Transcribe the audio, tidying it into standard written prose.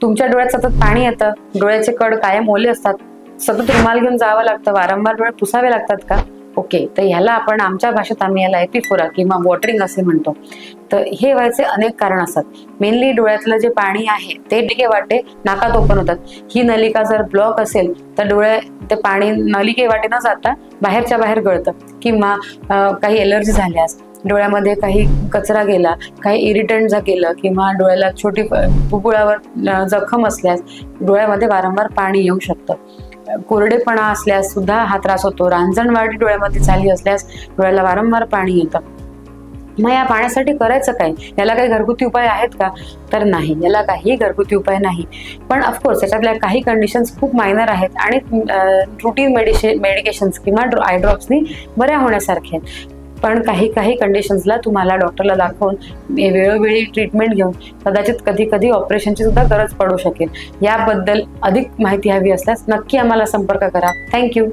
तुमच्या डोळ्यात सतत पाणी येतं, डोळ्याचे कड कायम ओले असतात, सतत रुमाल घेऊन जावं लागतं, वारंवार डोळे पुसावे लागतात का? ओके, तर ह्याला आपण आमच्या भाषेत आम्ही याला एपिफोरा किंवा वॉटरिंग असे म्हणतो. तर हे व्हायचे अनेक कारण असतात. मेनली डोळ्यातलं जे पाणी आहे ते डिके वाटे नाकात ओपन होतात. ही नलिका जर ब्लॉक असेल तर डोळे ते पाणी नलिके वाटे न जाता बाहेरच्या बाहेर गळतं, किंवा काही एलर्जी झाल्यास, डोळ्यामध्ये काही कचरा गेला, काही इरिटंट गेलं, किंवा डोळ्याला छोटी बुबुळावर जखम असल्यास डोळ्यामध्ये वारंवार पाणी येऊ शकतं. कोरडेपणा असल्यास सुद्धा हा त्रास होतो. रांजणवाडी डोळ्यामध्ये झाली असल्यास डोळ्याला वारंवार पाणी येतं. मग या पाण्यासाठी करायचं काय? याला काही घरगुती उपाय आहेत का? तर नाही, याला काही घरगुती उपाय नाही. पण ऑफकोर्स याच्यातल्या काही कंडिशन्स खूप मायनर आहेत आणि रुटीन मेडिकेशन्स किंवा आय ड्रॉप्सनी बऱ्या होण्यासारखे आहेत. पण काही कंडिशन्सला तुम्हाला डॉक्टरला दाखवून वेळोवेळी ट्रीटमेंट घेऊन कदाचित कधी कधी ऑपरेशनची सुद्धा गरज पडू शकेल. याबद्दल अधिक माहिती हवी असल्यास नक्की आम्हाला संपर्क करा. थँक्यू.